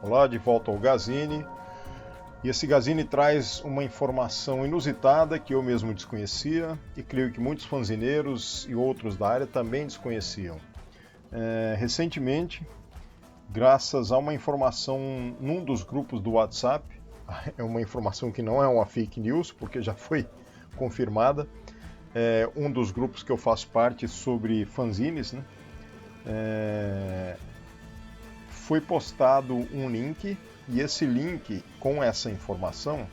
Olá, de volta ao Gazini. E esse Gazini traz uma informação inusitada que eu mesmo desconhecia e creio que muitos fanzineiros e outros da área também desconheciam. Recentemente, graças a uma informação num dos grupos do WhatsApp, é uma informação que não é uma fake news, porque já foi confirmada, um dos grupos que eu faço parte sobre fanzines, né? Foi postado um link, e esse link com essa informação,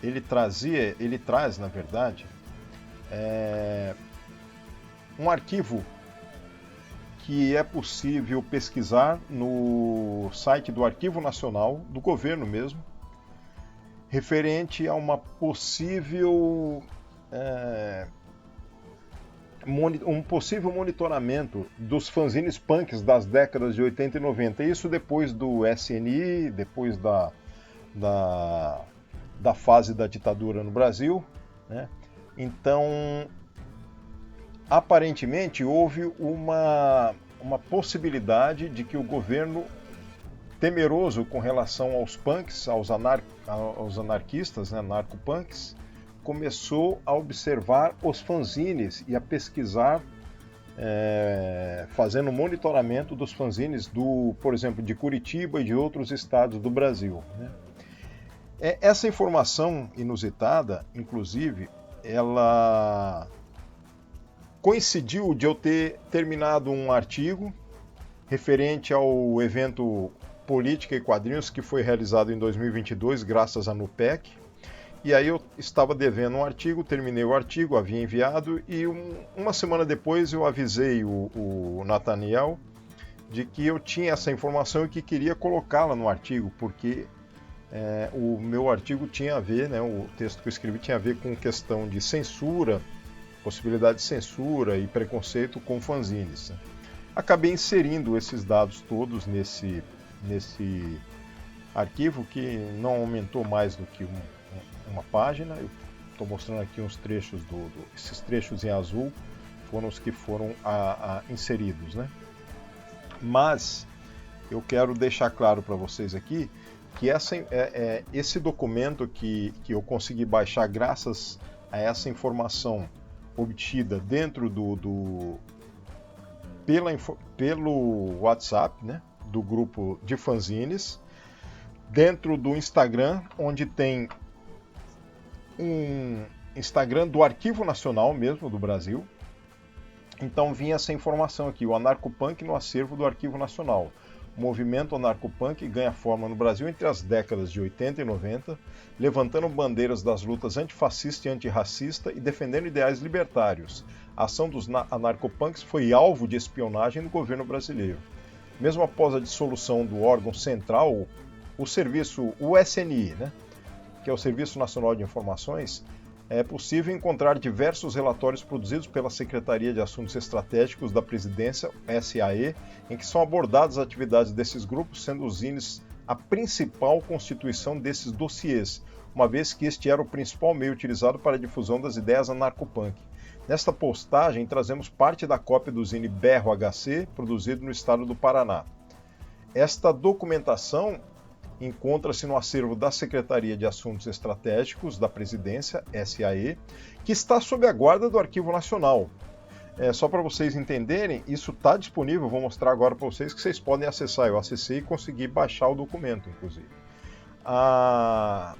ele traz, na verdade, um arquivo que é possível pesquisar no site do Arquivo Nacional, do governo mesmo, referente a uma possível um possível monitoramento dos fanzines punks das décadas de 80 e 90. Isso depois do SNI, depois da fase da ditadura no Brasil, né? Então, aparentemente, houve uma possibilidade de que o governo, temeroso com relação aos punks, aos anarquistas, né, anarcopunks, começou a observar os fanzines e a pesquisar, fazendo monitoramento dos fanzines, por exemplo, de Curitiba e de outros estados do Brasil, né? Essa informação inusitada, inclusive, ela coincidiu de eu ter terminado um artigo referente ao evento Política e Quadrinhos que foi realizado em 2022, graças à NUPEC. E aí eu estava devendo um artigo, terminei o artigo, havia enviado, e uma semana depois eu avisei o Nathaniel de que eu tinha essa informação e que queria colocá-la no artigo, porque o meu artigo tinha a ver, né, o texto que eu escrevi tinha a ver com questão de censura, possibilidade de censura e preconceito com fanzines, né? Acabei inserindo esses dados todos nesse arquivo, que não aumentou mais do que uma página. Eu estou mostrando aqui uns trechos, esses trechos em azul foram os que foram inseridos, né? Mas eu quero deixar claro para vocês aqui que esse documento que eu consegui baixar graças a essa informação obtida dentro pelo WhatsApp, né, do grupo de fanzines, dentro do Instagram, onde tem um Instagram do Arquivo Nacional mesmo, do Brasil. Então vinha essa informação aqui: o anarcopunk no acervo do Arquivo Nacional. O movimento anarcopunk ganha forma no Brasil entre as décadas de 80 e 90, levantando bandeiras das lutas antifascista e antirracista e defendendo ideais libertários. A ação dos anarcopunks foi alvo de espionagem do governo brasileiro. Mesmo após a dissolução do órgão central, o SNI, né, que é o Serviço Nacional de Informações, é possível encontrar diversos relatórios produzidos pela Secretaria de Assuntos Estratégicos da Presidência, SAE, em que são abordadas as atividades desses grupos, sendo os zines a principal constituição desses dossiês, uma vez que este era o principal meio utilizado para a difusão das ideias anarcopunk. Nesta postagem, trazemos parte da cópia do zine Berro HC, produzido no estado do Paraná. Esta documentação encontra-se no acervo da Secretaria de Assuntos Estratégicos da Presidência, SAE, que está sob a guarda do Arquivo Nacional. Só para vocês entenderem, isso está disponível, vou mostrar agora para vocês que vocês podem acessar. Eu acessei e consegui baixar o documento, inclusive. A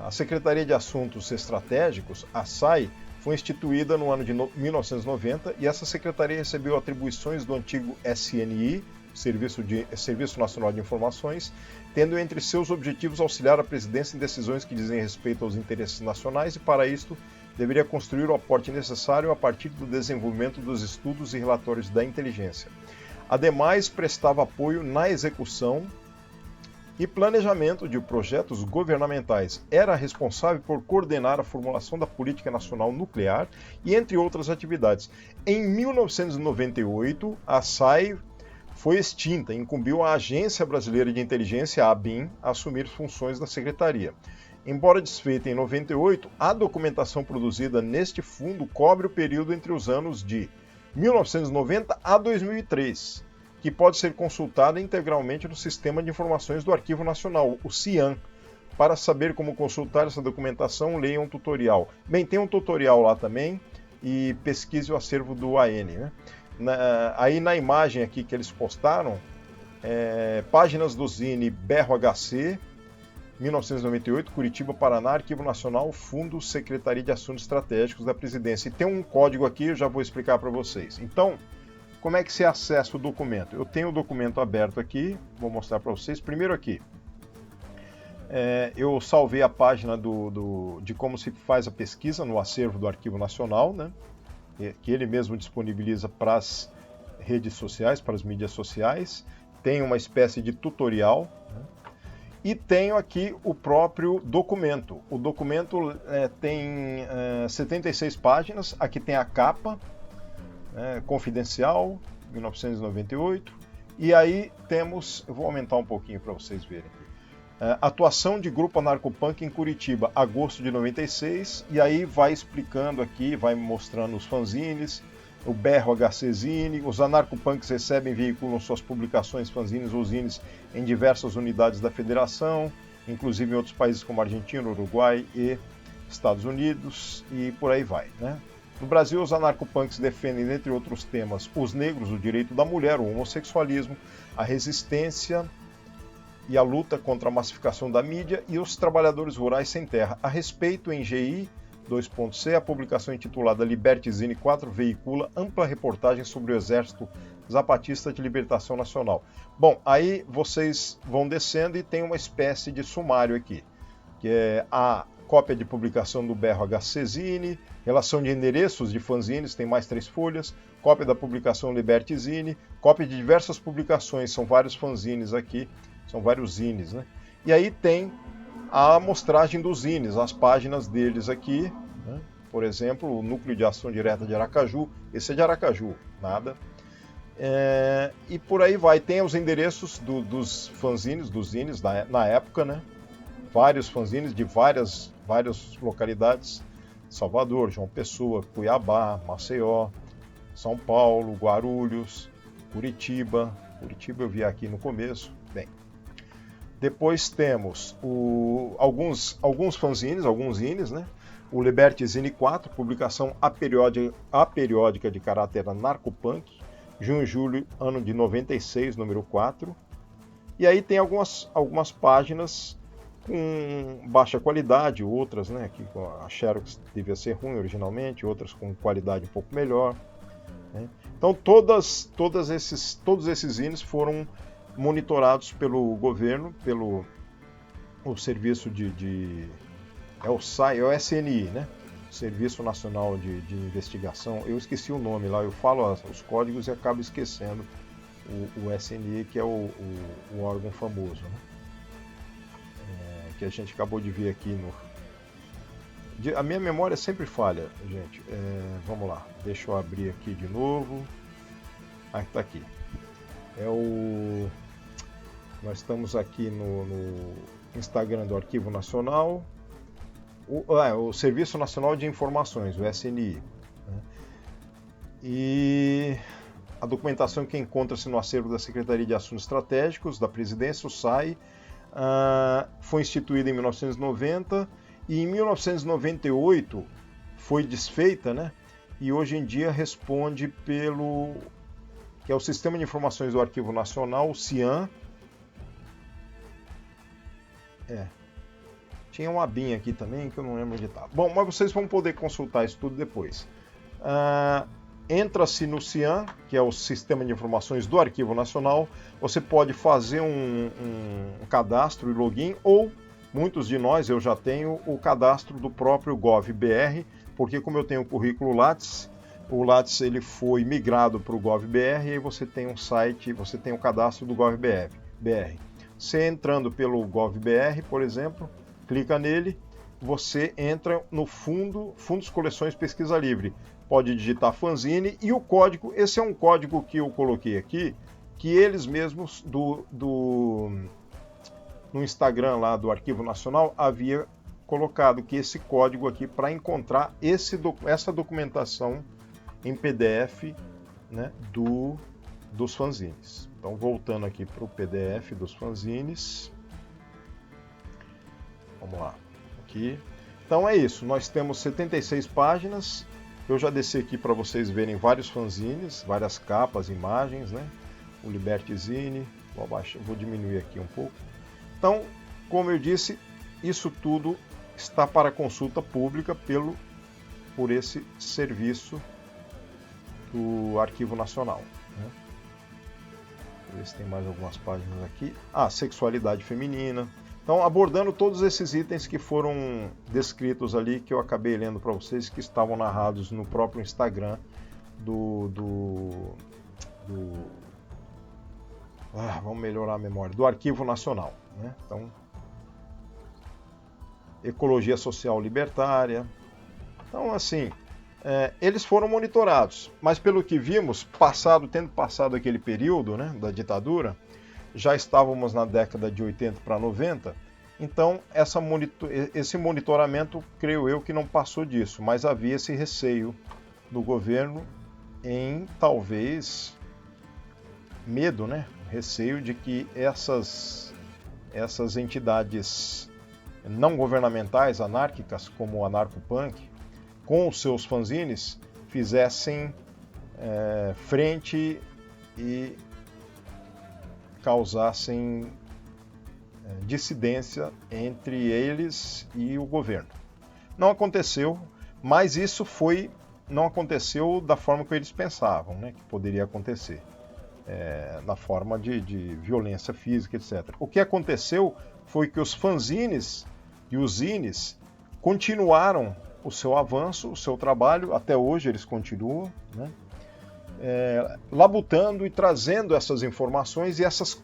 Secretaria de Assuntos Estratégicos, a SAE, foi instituída no ano de 1990 e essa secretaria recebeu atribuições do antigo SNI, Serviço Nacional de Informações, tendo entre seus objetivos auxiliar a presidência em decisões que dizem respeito aos interesses nacionais e, para isto, deveria construir o aporte necessário a partir do desenvolvimento dos estudos e relatórios da inteligência. Ademais, prestava apoio na execução e planejamento de projetos governamentais. Era responsável por coordenar a formulação da Política Nacional Nuclear e entre outras atividades. Em 1998, a SAE foi extinta e incumbiu a Agência Brasileira de Inteligência, a ABIN, a assumir funções da secretaria. Embora desfeita em 98, a documentação produzida neste fundo cobre o período entre os anos de 1990 a 2003. que pode ser consultada integralmente no Sistema de Informações do Arquivo Nacional, o SIAN. Para saber como consultar essa documentação, leia um tutorial. Bem, tem um tutorial lá também, e pesquise o acervo do AN. Né? Aí na imagem aqui que eles postaram, páginas do Zine Berro HC, 1998, Curitiba, Paraná, Arquivo Nacional, Fundo Secretaria de Assuntos Estratégicos da Presidência. E tem um código aqui, eu já vou explicar para vocês. Então, como é que se acessa o documento? Eu tenho o documento aberto aqui, vou mostrar para vocês. Primeiro aqui, eu salvei a página de como se faz a pesquisa no acervo do Arquivo Nacional, né? Que ele mesmo disponibiliza para as redes sociais, para as mídias sociais. Tem uma espécie de tutorial, né? E tenho aqui o próprio documento. O documento tem 76 páginas, aqui tem a capa, confidencial, 1998, e aí temos, eu vou aumentar um pouquinho para vocês verem. Atuação de grupo anarcopunk em Curitiba, agosto de 96, e aí vai explicando aqui, vai mostrando os fanzines, o Berro HC Zine, os anarcopunks recebem e veiculam suas publicações, fanzines ou zines em diversas unidades da federação, inclusive em outros países como Argentina, Uruguai e Estados Unidos, e por aí vai, né? No Brasil, os anarcopunks defendem, entre outros temas, os negros, o direito da mulher, o homossexualismo, a resistência e a luta contra a massificação da mídia e os trabalhadores rurais sem terra. A respeito, em GI 2.c, a publicação intitulada Liberte Zine 4 veicula ampla reportagem sobre o Exército Zapatista de Libertação Nacional. Bom, aí vocês vão descendo e tem uma espécie de sumário aqui, que é a cópia de publicação do Berro HC Zine, relação de endereços de fanzines, tem mais 3 folhas, cópia da publicação Liberte Zine, cópia de diversas publicações, são vários fanzines aqui, são vários zines, né? E aí tem a amostragem dos zines, as páginas deles aqui, né? Por exemplo, o Núcleo de Ação Direta de Aracaju, esse é de Aracaju, nada. E por aí vai, tem os endereços dos fanzines, dos zines na época, né? Vários fanzines de várias localidades, Salvador, João Pessoa, Cuiabá, Maceió, São Paulo, Guarulhos, Curitiba eu vi aqui no começo. Bem, depois temos alguns fanzines, alguns zines, né? O Liberte Zine 4, publicação aperiódica de caráter anarcopunk, junho e julho, ano de 96, número 4. E aí tem algumas páginas com baixa qualidade, outras, né, que a Xerox devia ser ruim originalmente, outras com qualidade um pouco melhor, né? Então todos esses zines foram monitorados pelo governo, pelo serviço é o SNI, né? Serviço Nacional de Investigação. Eu esqueci o nome lá, eu falo os códigos e acabo esquecendo o SNI, que é o órgão famoso, né? Que a gente acabou de ver aqui a minha memória sempre falha, gente. Vamos lá, deixa eu abrir aqui de novo. Está aqui. Nós estamos aqui no Instagram do Arquivo Nacional, o Serviço Nacional de Informações, o SNI, né? E a documentação que encontra-se no acervo da Secretaria de Assuntos Estratégicos da Presidência, o SAI, foi instituída em 1990 e em 1998 foi desfeita, né? E hoje em dia responde que é o Sistema de Informações do Arquivo Nacional, o SIAN. Tinha uma abinha aqui também que eu não lembro onde está. Bom, mas vocês vão poder consultar isso tudo depois. Entra-se no SIAN, que é o Sistema de Informações do Arquivo Nacional. Você pode fazer um cadastro e login, ou muitos de nós, eu já tenho o cadastro do próprio GovBR, porque como eu tenho o currículo Lattes, o Lattes ele foi migrado para o GovBR e aí você tem um site, você tem o cadastro do GovBR. Você entrando pelo GovBR, por exemplo, clica nele, você entra no Fundos Coleções Pesquisa Livre. Pode digitar fanzine e o código, esse é um código que eu coloquei aqui, que eles mesmos no Instagram lá do Arquivo Nacional havia colocado, que esse código aqui para encontrar essa documentação em PDF, né, do dos fanzines. Então, voltando aqui para o PDF dos fanzines. Vamos lá. Aqui. Então é isso, nós temos 76 páginas. Eu já desci aqui para vocês verem vários fanzines, várias capas, imagens, né? O Liberty Zine, vou diminuir aqui um pouco. Então, como eu disse, isso tudo está para consulta pública por esse serviço do Arquivo Nacional. Né? Deixa eu ver se tem mais algumas páginas aqui. Sexualidade feminina. Então, abordando todos esses itens que foram descritos ali, que eu acabei lendo para vocês, que estavam narrados no próprio Instagram vamos melhorar a memória, do Arquivo Nacional. Né? Então, ecologia social libertária. Então, assim, eles foram monitorados, mas pelo que vimos, tendo passado aquele período, né, da ditadura, já estávamos na década de 80 para 90, então esse monitoramento, creio eu, que não passou disso, mas havia esse receio do governo em, talvez, medo, né? Receio de que essas entidades não governamentais, anárquicas, como o Anarcopunk, com os seus fanzines, fizessem frente e causassem dissidência entre eles e o governo. Não aconteceu, mas isso não aconteceu da forma que eles pensavam, né, que poderia acontecer, na forma de violência física, etc. O que aconteceu foi que os fanzines e os zines continuaram o seu avanço, o seu trabalho, até hoje eles continuam, né? Labutando e trazendo essas informações e essas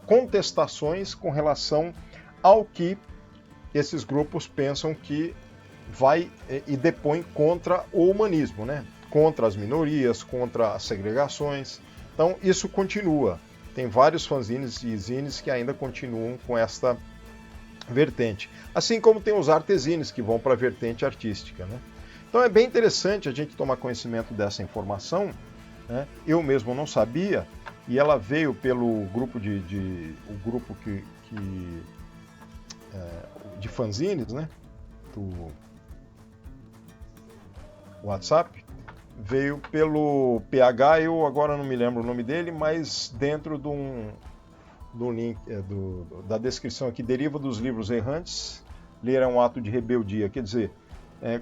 contestações com relação ao que esses grupos pensam que vai e depõe contra o humanismo, né? Contra as minorias, contra as segregações. Então isso continua. Tem vários fanzines e zines que ainda continuam com esta vertente. Assim como tem os artesines que vão para a vertente artística, né? Então é bem interessante a gente tomar conhecimento dessa informação, né? Eu mesmo não sabia, e ela veio pelo grupo de fanzines, né? Do WhatsApp, veio pelo PH, eu agora não me lembro o nome dele, mas dentro do link, da descrição aqui, deriva dos livros errantes, ler é um ato de rebeldia, quer dizer,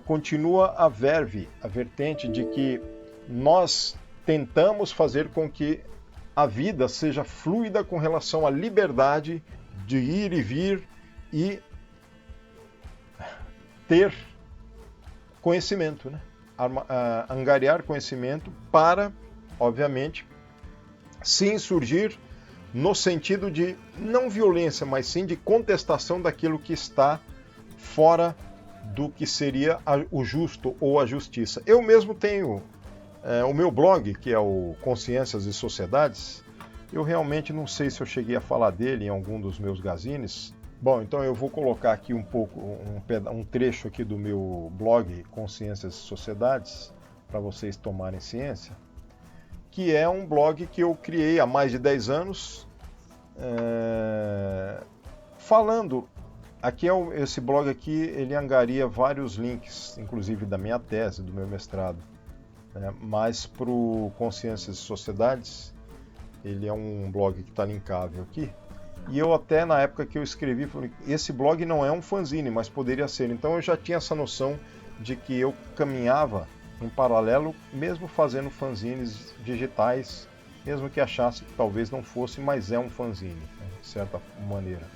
continua a vertente de que nós tentamos fazer com que a vida seja fluida com relação à liberdade de ir e vir e ter conhecimento, né? Angariar conhecimento para, obviamente, se insurgir no sentido de não violência, mas sim de contestação daquilo que está fora do que seria o justo ou a justiça. Eu mesmo tenho o meu blog, que é o Consciências e Sociedades. Eu realmente não sei se eu cheguei a falar dele em algum dos meus gazines. Bom, então eu vou colocar aqui um trecho aqui do meu blog Consciências e Sociedades, para vocês tomarem ciência, que é um blog que eu criei há mais de 10 anos, falando. Esse blog aqui, ele angaria vários links, inclusive da minha tese, do meu mestrado, mas para o Consciências e Sociedades, ele é um blog que está linkável aqui. E eu até, na época que eu escrevi, falei, esse blog não é um fanzine, mas poderia ser. Então eu já tinha essa noção de que eu caminhava em paralelo, mesmo fazendo fanzines digitais, mesmo que achasse que talvez não fosse, mas é um fanzine, né, de certa maneira.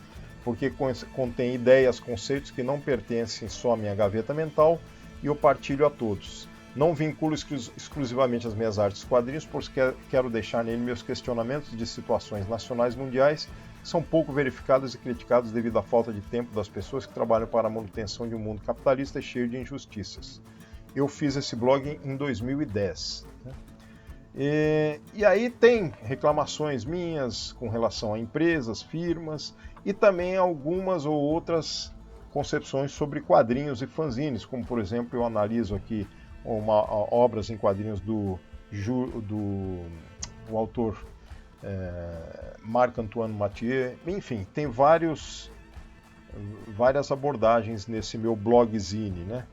Porque contém ideias, conceitos que não pertencem só à minha gaveta mental e eu partilho a todos. Não vinculo exclusivamente as minhas artes e quadrinhos, pois quero deixar nele meus questionamentos de situações nacionais e mundiais que são pouco verificadas e criticadas devido à falta de tempo das pessoas que trabalham para a manutenção de um mundo capitalista cheio de injustiças. Eu fiz esse blog em 2010. Né? E aí tem reclamações minhas com relação a empresas, firmas e também algumas ou outras concepções sobre quadrinhos e fanzines, como por exemplo eu analiso aqui obras em quadrinhos do autor Marc-Antoine Mathieu, enfim, tem várias abordagens nesse meu blogzine, né?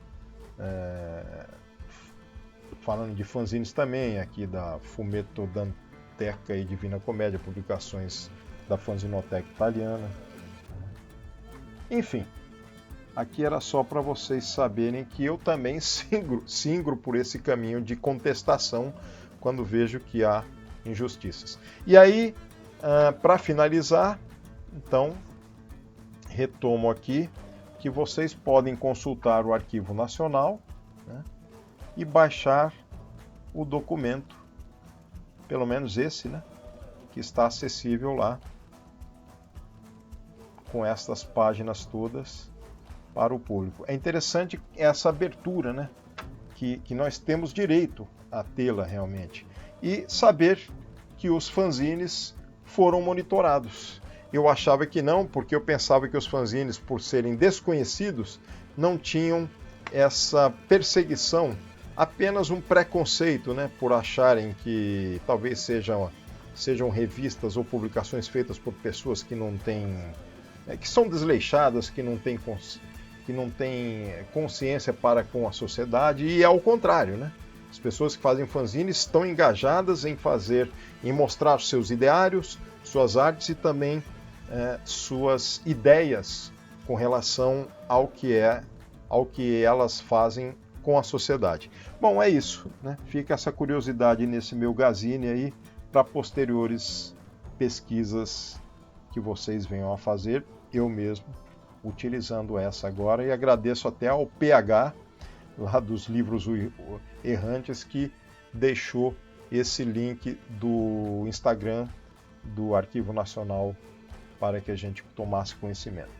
Falando de fanzines também, aqui da Fumetto Danteca e Divina Comédia, publicações da Fanzinoteca Italiana. Enfim, aqui era só para vocês saberem que eu também singro por esse caminho de contestação quando vejo que há injustiças. E aí, para finalizar, então, retomo aqui que vocês podem consultar o Arquivo Nacional, né, e baixar o documento, pelo menos esse, né, que está acessível lá, com estas páginas todas para o público. É interessante essa abertura, né, que nós temos direito a tê-la realmente, e saber que os fanzines foram monitorados. Eu achava que não, porque eu pensava que os fanzines, por serem desconhecidos, não tinham essa perseguição, apenas um preconceito, né, por acharem que talvez sejam revistas ou publicações feitas por pessoas que não têm, que são desleixadas, que não têm consciência para com a sociedade, e é ao contrário, né? As pessoas que fazem fanzines estão engajadas em mostrar seus ideários, suas artes e também suas ideias com relação ao que elas fazem com a sociedade. Bom, é isso, né? Fica essa curiosidade nesse meu gazine aí para posteriores pesquisas que vocês venham a fazer, eu mesmo utilizando essa agora, e agradeço até ao PH lá dos livros errantes que deixou esse link do Instagram do Arquivo Nacional para que a gente tomasse conhecimento.